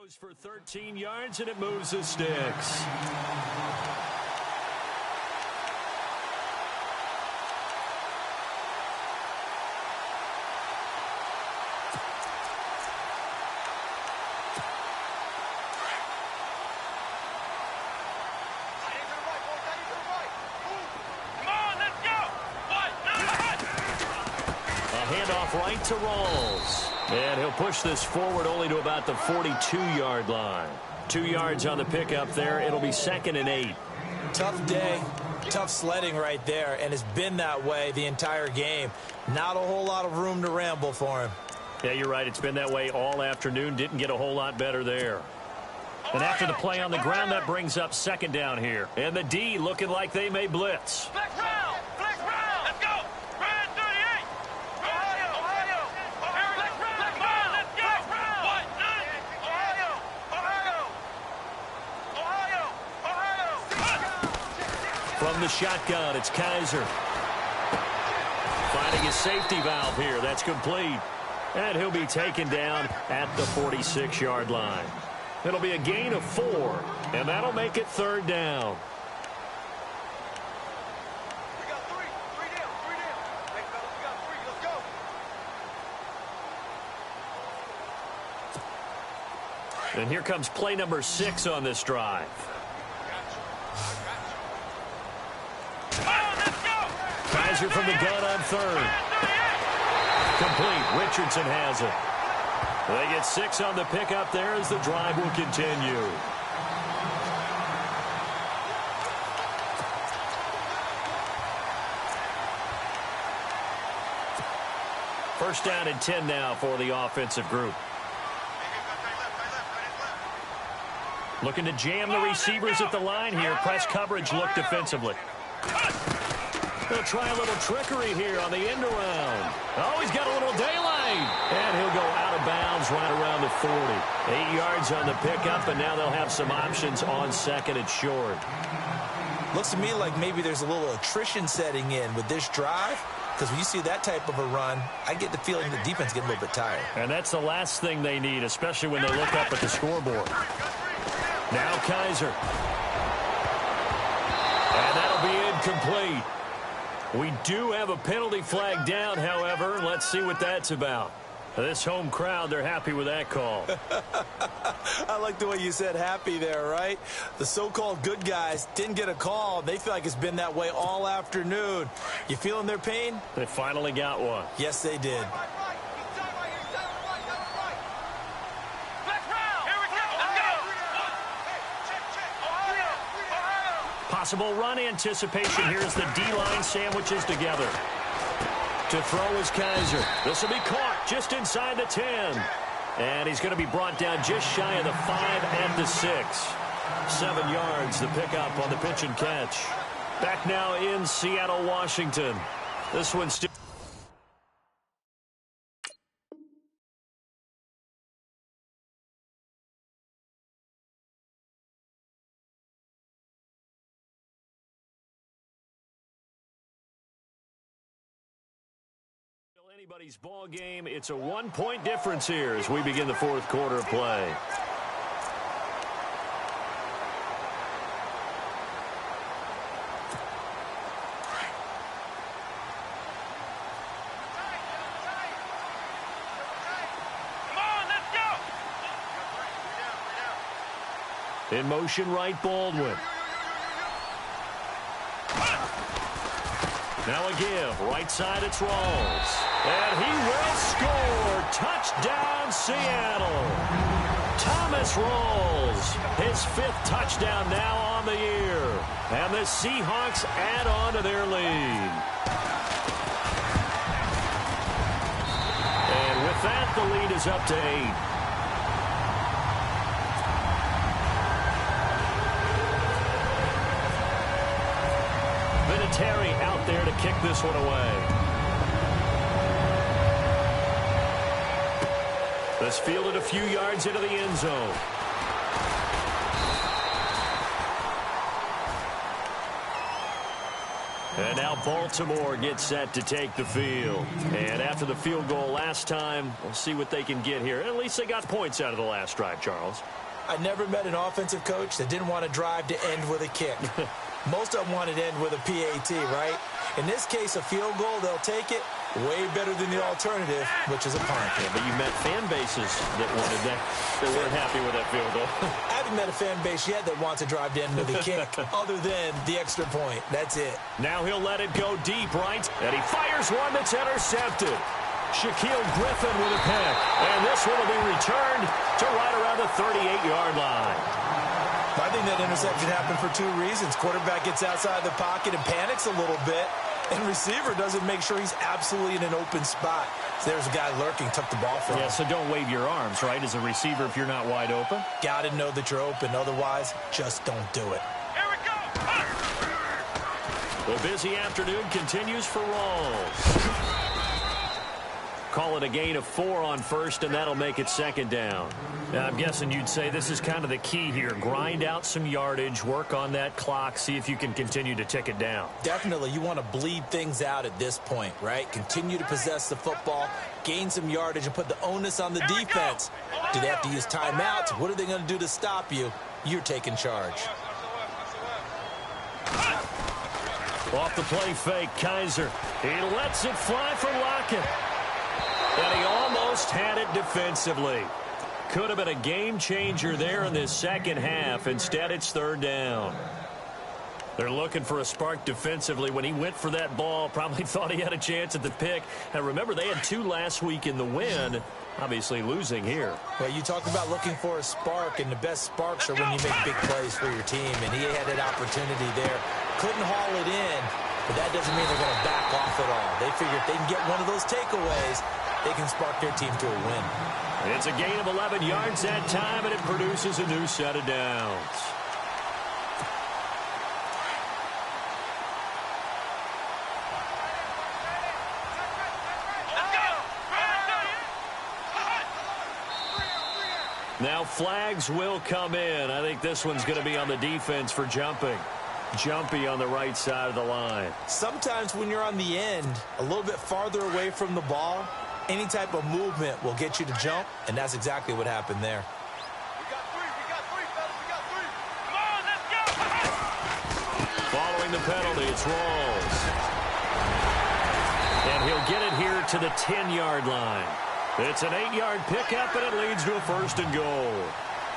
Goes for 13 yards, and it moves the sticks. A handoff right to Rawls. And he'll push this forward only to about the 42-yard line. 2 yards on the pickup there. It'll be 2nd and 8. Tough day, tough sledding right there, and it's been that way the entire game. Not a whole lot of room to ramble for him. Yeah, you're right. It's been that way all afternoon. Didn't get a whole lot better there. And after the play on the ground, that brings up 2nd down here. And the D looking like they may blitz. Flex round! Flex round! Let's go! Brand 38! Ohio! Ohio! Flex round! Let's go! Ohio! Ohio! Ohio! Ohio! From the shotgun, it's Kaiser. Finding his safety valve here. That's complete. And he'll be taken down at the 46-yard line. It'll be a gain of 4, and that'll make it 3rd down. We got 3. 3 down. 3 down. Hey, fellas, we got 3. Let's go. And here comes play number 6 on this drive. Kaiser from the gun on 3rd. Complete. Richardson has it. They get 6 on the pickup there as the drive will continue. First down and 10 now for the offensive group. Looking to jam the receivers at the line here. Press coverage look defensively. They'll try a little trickery here on the end around. Oh, he's got a little daylight. And he'll go out of bounds right around the 40. 8 yards on the pickup, and now they'll have some options on 2nd and short. Looks to me like maybe there's a little attrition setting in with this drive, because when you see that type of a run, I get the feeling the defense getting a little bit tired. And that's the last thing they need, especially when they look up at the scoreboard. Now Kaiser. And that'll be incomplete. We do have a penalty flag down, however. Let's see what that's about. This home crowd, they're happy with that call. I like the way you said happy there, right? The so-called good guys didn't get a call. They feel like it's been that way all afternoon. You feeling their pain? They finally got one. Yes, they did. Possible run anticipation. Here's the D-line sandwiches together. To throw is Kaiser. This will be caught just inside the 10. And he's going to be brought down just shy of the 5 at the 6. 7 yards, the pickup on the pitch and catch. Back now in Seattle, Washington. This one's still... anybody's ball game. It's a 1-point difference here as we begin the fourth quarter of play. Come on, let's go. In motion, right, Baldwin. Now a give. Right side, it's Rawls. And he will score. Touchdown, Seattle. Thomas Rawls, his 5th touchdown now on the year. And the Seahawks add on to their lead. And with that, the lead is up to 8. Terry out there to kick this one away. This fielded a few yards into the end zone. And now Baltimore gets set to take the field. And after the field goal last time, we'll see what they can get here. At least they got points out of the last drive, Charles. I never met an offensive coach that didn't want to drive to end with a kick. Most of them wanted to end with a PAT, right? In this case, a field goal, they'll take it. Way better than the alternative, which is a punt. Yeah, but you met fan bases that wanted that. They weren't happy with that field goal. I haven't met a fan base yet that wants to drive to end with a kick, other than the extra point. That's it. Now he'll let it go deep, right? And he fires one that's intercepted. Shaquille Griffin with a pick. And this one will be returned to right around the 38-yard line. I think that interception happened for 2 reasons. Quarterback gets outside the pocket and panics a little bit, and receiver doesn't make sure he's absolutely in an open spot. So there's a guy lurking, took the ball from him. Yeah, so don't wave your arms, right, as a receiver if you're not wide open. Got to know that you're open. Otherwise, just don't do it. Here we go. The busy afternoon continues for Rawls. Call it a gain of 4 on first, and that'll make it 2nd down. Now, I'm guessing you'd say this is kind of the key here. Grind out some yardage, work on that clock, see if you can continue to tick it down. Definitely. You want to bleed things out at this point, right? Continue to possess the football, gain some yardage, and put the onus on the defense. Do they have to use timeouts? What are they going to do to stop you? You're taking charge. Off the play fake, Kaiser. He lets it fly for Lockett. And he almost had it defensively. Could have been a game changer there in this second half. Instead, it's 3rd down. They're looking for a spark defensively. When he went for that ball, probably thought he had a chance at the pick. And remember, they had 2 last week in the win. Obviously losing here. Well, you talk about looking for a spark, and the best sparks are when you make big plays for your team. And he had that opportunity there. Couldn't haul it in, but that doesn't mean they're going to back off at all. They figure if they can get one of those takeaways, they can spark their team to a win. It's a gain of 11 yards that time, and it produces a new set of downs. Now flags will come in. I think this one's going to be on the defense for jumping. Jumpy on the right side of the line. Sometimes when you're on the end, a little bit farther away from the ball, any type of movement will get you to jump, and that's exactly what happened there. We got 3, fellas. We got 3. Come on, let's go. Following the penalty, it's Rawls. And he'll get it here to the 10-yard line. It's an 8-yard pickup, and it leads to a 1st and goal.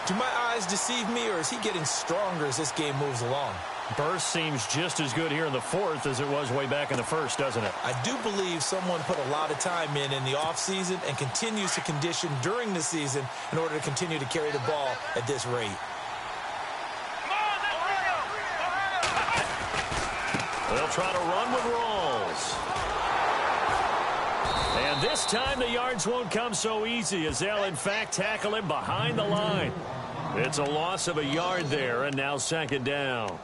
Do my eyes deceive me, or is he getting stronger as this game moves along? Burst seems just as good here in the 4th as it was way back in the 1st, doesn't it? I do believe someone put a lot of time in the offseason and continues to condition during the season in order to continue to carry the ball at this rate. Come on, let's go. They'll try to run with Rawls. And this time the yards won't come so easy as they'll, in fact, tackle him behind the line. It's a loss of a yard there, and now second down.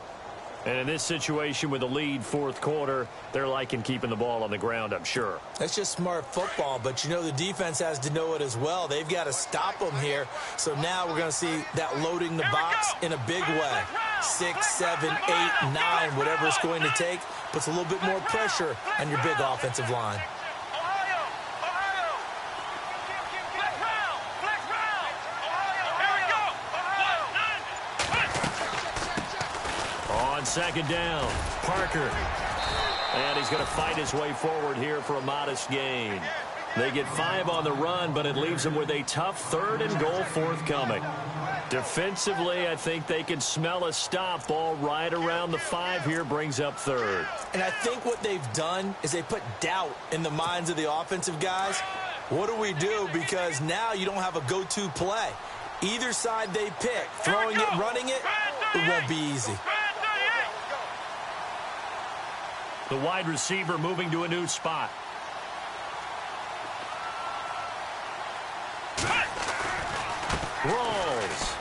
And in this situation with the lead fourth quarter, they're liking keeping the ball on the ground, I'm sure. That's just smart football, but you know the defense has to know it as well. They've got to stop them here. So now we're going to see that loading the box in a big way. 6, 7, 8, 9, whatever it's going to take, puts a little bit more pressure on your big offensive line. On second down, Parker. And he's going to fight his way forward here for a modest gain. They get 5 on the run, but it leaves them with a tough 3rd and goal forthcoming. Defensively, I think they can smell a stop. Ball right around the 5 here, brings up 3rd. And I think what they've done is they put doubt in the minds of the offensive guys. What do we do? Because now you don't have a go-to play. Either side they pick, throwing it, running it, it won't be easy. The wide receiver moving to a new spot. Rolls.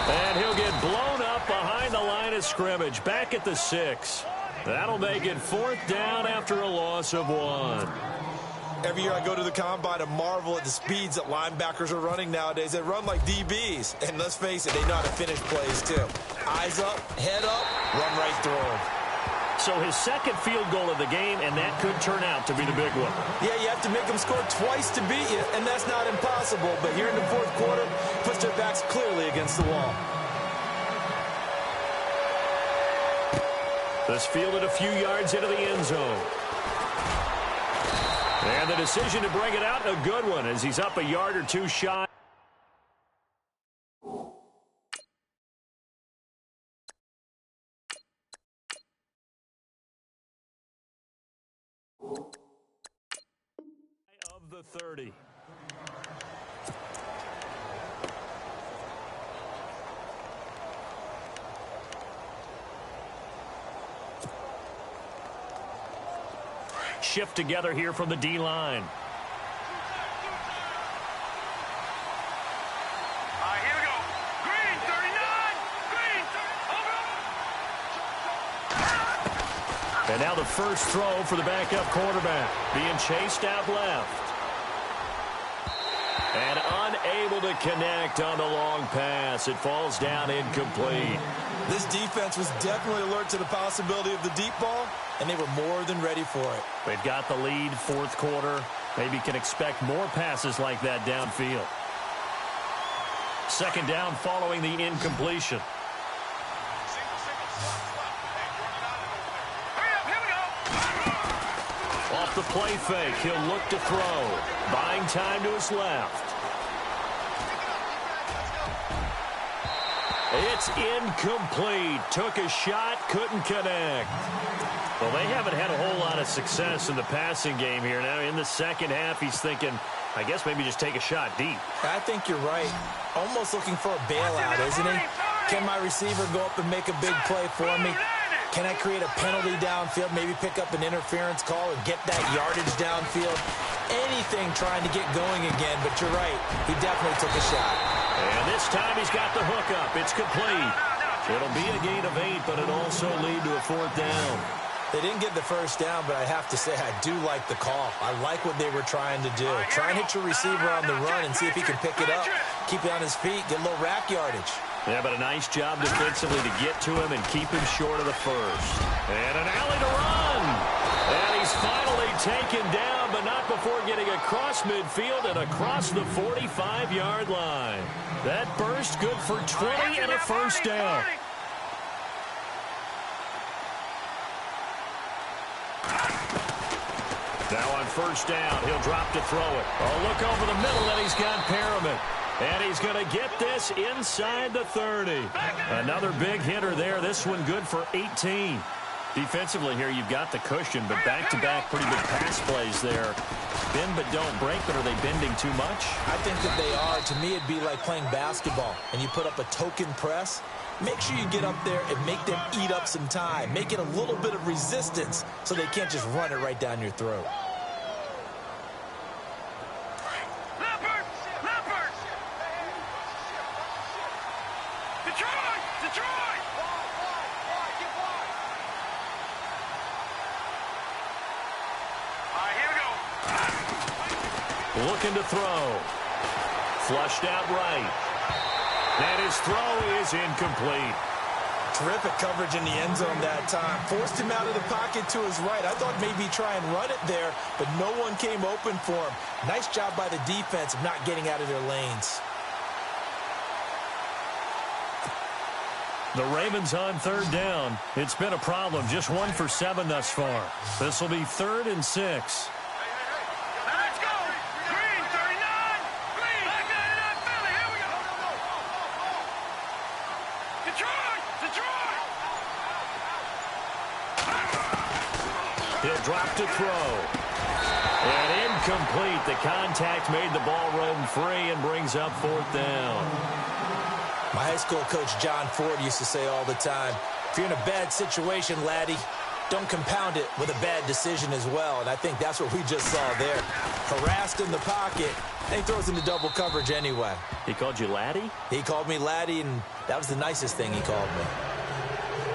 And he'll get blown up behind the line of scrimmage. Back at the 6. That'll make it 4th down after a loss of 1. Every year I go to the combine and marvel at the speeds that linebackers are running nowadays. They run like DBs. And let's face it, they know how to finish plays too. Eyes up, head up, run right through them. So his second field goal of the game, and that could turn out to be the big one. Yeah, you have to make them score twice to beat you, and that's not impossible. But here in the fourth quarter, puts their backs clearly against the wall. This fielded a few yards into the end zone. And the decision to bring it out, a good one, as he's up a yard or 2 shy. Of the 30. Shift together here from the D-line. Here we go. Green, 39. Green, over. And now the first throw for the backup quarterback. Being chased out left. And unable to connect on the long pass. It falls down incomplete. This defense was definitely alert to the possibility of the deep ball, and they were more than ready for it. They've got the lead, fourth quarter. Maybe can expect more passes like that downfield. Second down following the incompletion. Off the play fake, he'll look to throw. Buying time to his left. It's incomplete. Took a shot, couldn't connect. Well, they haven't had a whole lot of success in the passing game here. Now in the second half, he's thinking, I guess maybe just take a shot deep. I think you're right. Almost looking for a bailout, isn't he? Can my receiver go up and make a big play for me? Can I create a penalty downfield, maybe pick up an interference call or get that yardage downfield? Anything trying to get going again, but you're right. He definitely took a shot. And this time he's got the hook up. It's complete. It'll be a gain of 8, but it'll also lead to a 4th down. They didn't get the first down, but I have to say I do like the call. I like what they were trying to do. Try and hit your receiver on the run and see if he can pick it up. Keep it on his feet, get a little rack yardage. Yeah, but a nice job defensively to get to him and keep him short of the first. And an alley to run. And he's finally taken down, but not before getting across midfield and across the 45-yard line. That burst good for 20 and a first down. Now on first down, he'll drop to throw it. Oh, look over the middle, and he's got Perriman. And he's going to get this inside the 30. Another big hitter there. This one good for 18. Defensively here, you've got the cushion, but back-to-back pretty good pass plays there. Bend but don't break, but are they bending too much? I think that they are. To me, it'd be like playing basketball, and you put up a token press. Make sure you get up there and make them eat up some time. Make it a little bit of resistance so they can't just run it right down your throat. Looking to throw. Flushed out right. And his throw is incomplete. Terrific coverage in the end zone that time. Forced him out of the pocket to his right. I thought maybe try and run it there, but no one came open for him. Nice job by the defense of not getting out of their lanes. The Ravens on third down. It's been a problem. Just 1 for 7 thus far. This will be 3rd and 6. Let's go! Green, 39! Green! Black 99 Philly, here we go! Detroit! Detroit! He'll drop to throw. And incomplete. The contact made the ball run free and brings up 4th down. My high school coach, John Ford, used to say all the time, if you're in a bad situation, laddie, don't compound it with a bad decision as well. And I think that's what we just saw there. Harassed in the pocket, and he throws into double coverage anyway. He called you laddie? He called me laddie, and that was the nicest thing he called me.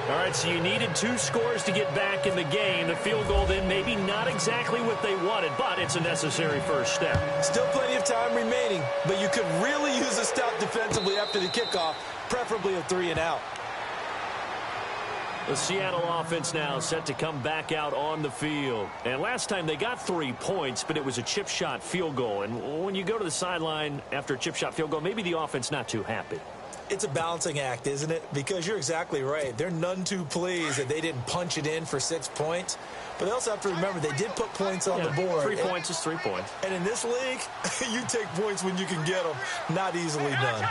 All right, so you needed 2 scores to get back in the game. The field goal then maybe not exactly what they wanted, but it's a necessary first step. Still plenty of time remaining, but you could really use a stop defensively after the kickoff, preferably a 3-and-out. The Seattle offense now set to come back out on the field. And last time they got 3 points, but it was a chip shot field goal. And when you go to the sideline after a chip shot field goal, maybe the offense not too happy. It's a balancing act, isn't it? Because you're exactly right. They're none too pleased that they didn't punch it in for 6 points. But they also have to remember they did put points on the board. 3 points is 3 points. And in this league, you take points when you can get them. Not easily done.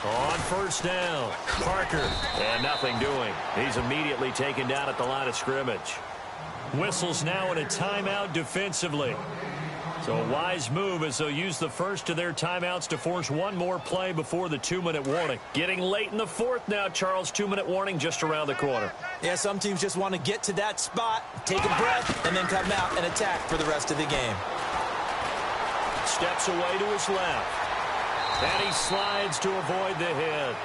On first down, Parker, and nothing doing. He's immediately taken down at the line of scrimmage. Whistles now in a timeout defensively. So a wise move as they'll use the first of their timeouts to force one more play before the 2-minute warning. Getting late in the 4th now, Charles. 2-minute warning just around the corner. Yeah, some teams just want to get to that spot, take a breath, and then come out and attack for the rest of the game. Steps away to his left. And he slides to avoid the hit.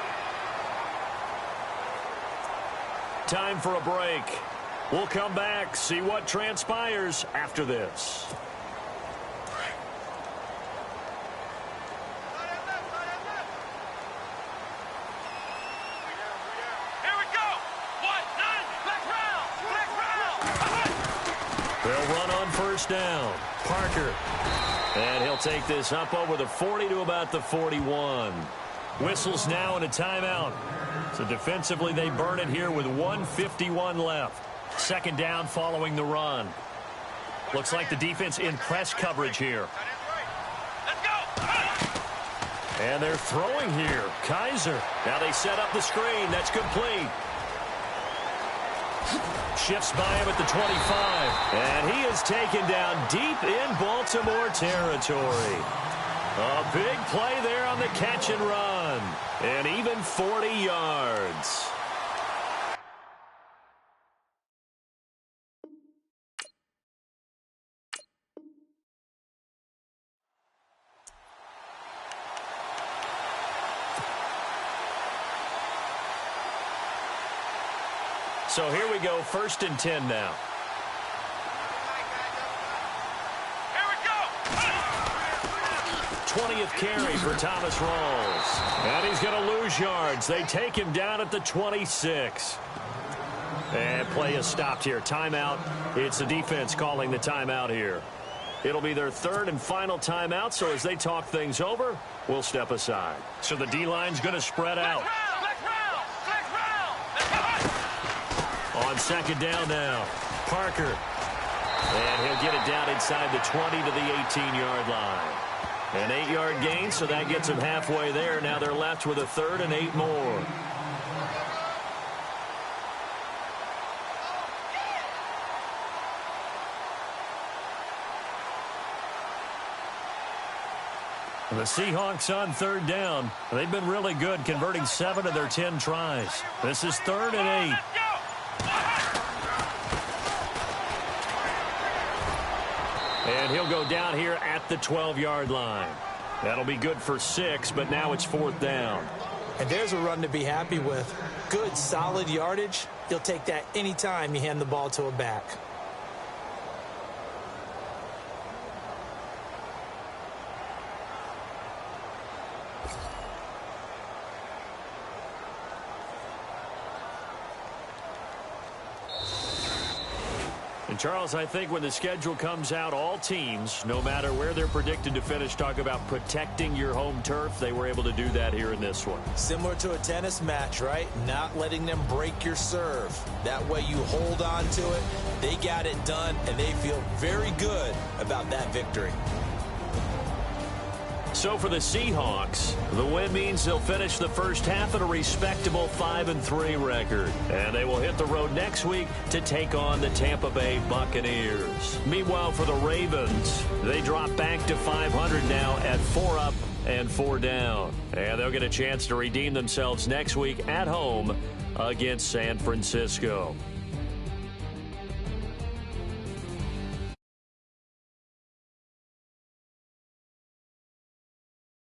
Time for a break. We'll come back, see what transpires after this. They'll run on first down. Parker. And he'll take this up over the 40 to about the 41. Whistles now in a timeout. So defensively they burn it here with 1:51 left. 2nd down following the run. Looks like the defense in press coverage here. And they're throwing here. Kaiser. Now they set up the screen. That's complete. Shifts by him at the 25. And he is taken down deep in Baltimore territory. A big play there on the catch and run. And even 40 yards. So here we go, 1st and 10 now. Here we go. 20th carry for Thomas Rawls. And he's going to lose yards. They take him down at the 26. And play is stopped here. Timeout. It's the defense calling the timeout here. It'll be their 3rd and final timeout, so as they talk things over, we'll step aside. So the D-line's going to spread out. On 2nd down now, Parker. And he'll get it down inside the 20 to the 18-yard line. An 8-yard gain, so that gets them halfway there. Now they're left with a 3rd and 8 more. The Seahawks on 3rd down. They've been really good, converting 7 of their 10 tries. This is 3rd and 8. And he'll go down here at the 12-yard line. That'll be good for 6, but now it's 4th down. And there's a run to be happy with. Good, solid yardage. You'll take that anytime you hand the ball to a back. And, Charles, I think when the schedule comes out, all teams, no matter where they're predicted to finish, talk about protecting your home turf. They were able to do that here in this one. Similar to a tennis match, right? Not letting them break your serve. That way you hold on to it. They got it done, and they feel very good about that victory. So for the Seahawks, the win means they'll finish the first half at a respectable 5-3 record. And they will hit the road next week to take on the Tampa Bay Buccaneers. Meanwhile, for the Ravens, they drop back to 500 now at 4 up and 4 down. And they'll get a chance to redeem themselves next week at home against San Francisco.